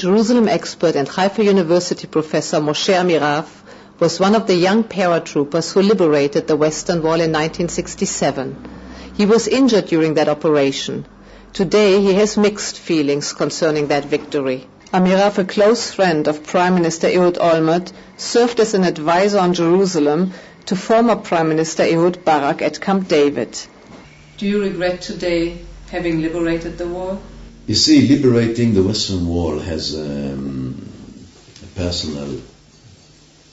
Jerusalem expert and Haifa University professor Moshe Amirav was one of the young paratroopers who liberated the Western Wall in 1967. He was injured during that operation. Today he has mixed feelings concerning that victory. Amirav, a close friend of Prime Minister Ehud Olmert, served as an advisor on Jerusalem to former Prime Minister Ehud Barak at Camp David. Do you regret today having liberated the wall? You see, liberating the Western Wall has a personal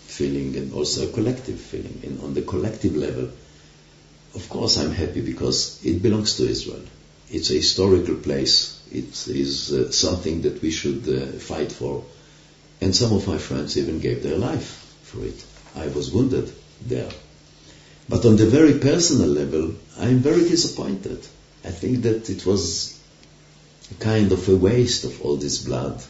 feeling and also a collective feeling. And on the collective level, of course I'm happy because it belongs to Israel. It's a historical place. It is something that we should fight for. And some of my friends even gave their life for it. I was wounded there. But on the very personal level, I'm very disappointed. I think that it was a kind of a waste of all this blood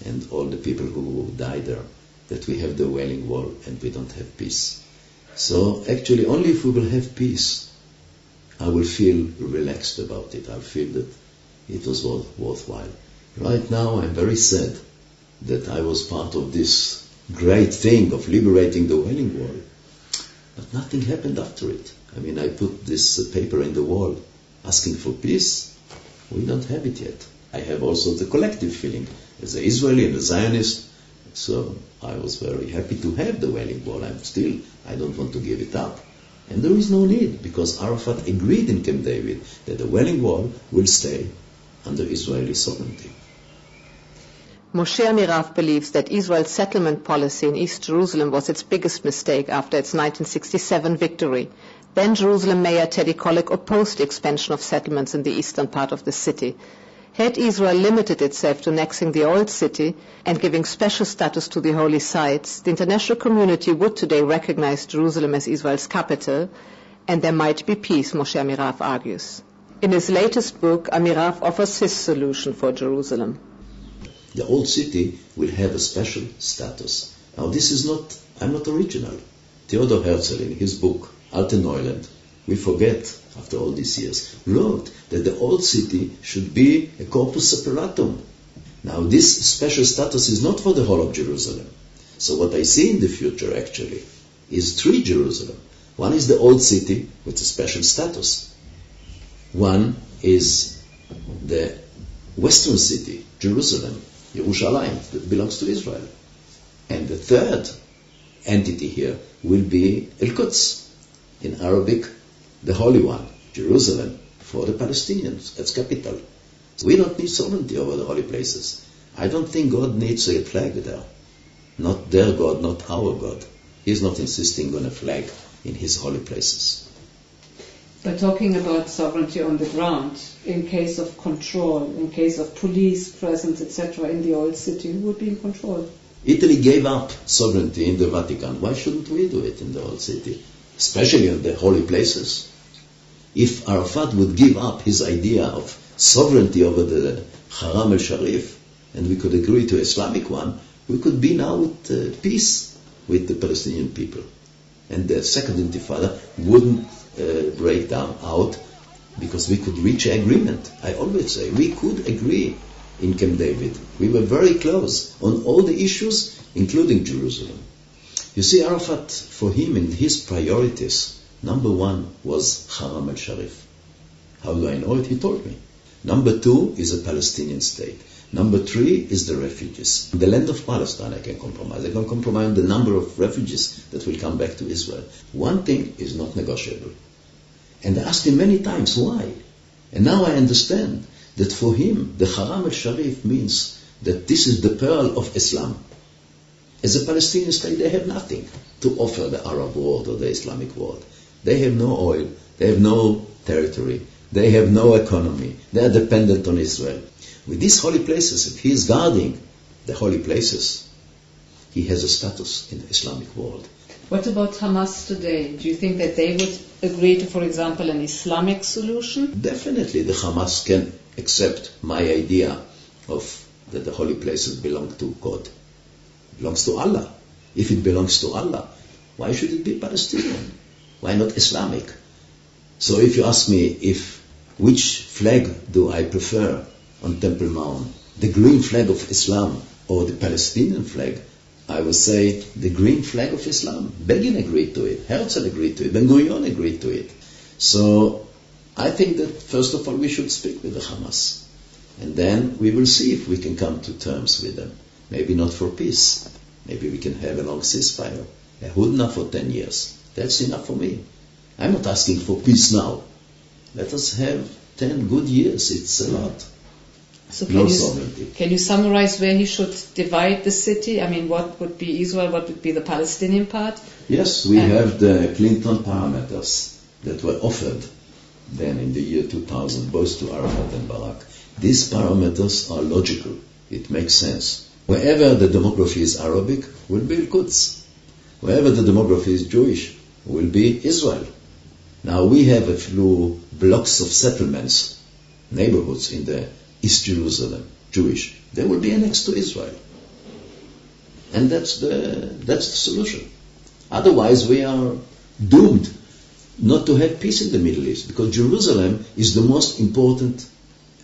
and all the people who died there, that we have the Wailing Wall and we don't have peace. So actually only if we will have peace, I will feel relaxed about it. I'll feel that it was worthwhile. Right now I'm very sad that I was part of this great thing of liberating the Wailing Wall. But nothing happened after it. I mean, I put this paper in the wall asking for peace. We don't have it yet. I have also the collective feeling as an Israeli and a Zionist. So I was very happy to have the Wailing Wall. I don't want to give it up. And there is no need, because Arafat agreed in Camp David that the Wailing Wall will stay under Israeli sovereignty. Moshe Amirav believes that Israel's settlement policy in East Jerusalem was its biggest mistake after its 1967 victory. Then Jerusalem Mayor Teddy Kollek opposed the expansion of settlements in the eastern part of the city. Had Israel limited itself to annexing the old city and giving special status to the holy sites, the international community would today recognize Jerusalem as Israel's capital, and there might be peace, Moshe Amirav argues. In his latest book, Amirav offers his solution for Jerusalem. The old city will have a special status. Now this is not, I'm not original. Theodor Herzl in his book, Alte Neuland, we forget after all these years, wrote that the old city should be a corpus separatum. Now this special status is not for the whole of Jerusalem. So what I see in the future actually is three Jerusalem. One is the old city with a special status. One is the western city, Jerusalem, Yerushalayim, that belongs to Israel. And the third entity here will be El-Quds, in Arabic, the Holy One, Jerusalem, for the Palestinians, its capital. We don't need sovereignty over the holy places. I don't think God needs a flag there. Not their God, not our God. He's not insisting on a flag in his holy places. But talking about sovereignty on the ground, in case of control, in case of police presence, etc., in the old city, who would be in control? Italy gave up sovereignty in the Vatican. Why shouldn't we do it in the old city? Especially in the holy places. If Arafat would give up his idea of sovereignty over the Haram al-Sharif, and we could agree to Islamic one, we could be now at peace with the Palestinian people. And the second intifada wouldn't break down out, because we could reach an agreement. I always say we could agree in Camp David. We were very close on all the issues, including Jerusalem. You see, Arafat, for him and his priorities, number one was Haram al-Sharif. How do I know it? He told me. Number two is a Palestinian state. Number three is the refugees. In the land of Palestine I can compromise. I can compromise on the number of refugees that will come back to Israel. One thing is not negotiable. And I asked him many times why. And now I understand that for him, the Haram al-Sharif means that this is the pearl of Islam. As a Palestinian state, they have nothing to offer the Arab world or the Islamic world. They have no oil, they have no territory, they have no economy, they are dependent on Israel. With these holy places, if he is guarding the holy places, he has a status in the Islamic world. What about Hamas today? Do you think that they would agree to, for example, an Islamic solution? Definitely the Hamas can accept my idea of that the holy places belong to God. Belongs to Allah. If it belongs to Allah, why should it be Palestinian? Why not Islamic? So if you ask me which flag do I prefer on Temple Mount, the green flag of Islam or the Palestinian flag, I would say the green flag of Islam. Begin agreed to it, Herzl agreed to it, Ben-Gurion agreed to it. So I think that first of all we should speak with the Hamas. And then we will see if we can come to terms with them. Maybe not for peace. Maybe we can have a long ceasefire. A hudna for 10 years. That's enough for me. I'm not asking for peace now. Let us have 10 good years. It's a lot. So No sovereignty. can you summarize where he should divide the city? I mean, what would be Israel, what would be the Palestinian part? Yes, we have the Clinton parameters that were offered then in the year 2000, both to Arafat and Barak. These parameters are logical. It makes sense. Wherever the demography is Arabic, will be Quds. Wherever the demography is Jewish, will be Israel. Now we have a few blocks of settlements, neighborhoods in the East Jerusalem, Jewish. They will be annexed to Israel. And that's the solution. Otherwise we are doomed not to have peace in the Middle East, because Jerusalem is the most important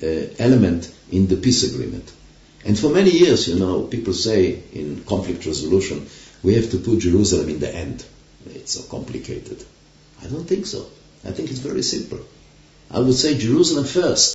element in the peace agreement. And for many years, people say in conflict resolution, we have to put Jerusalem in the end. It's so complicated. I don't think so. I think it's very simple. I would say Jerusalem first.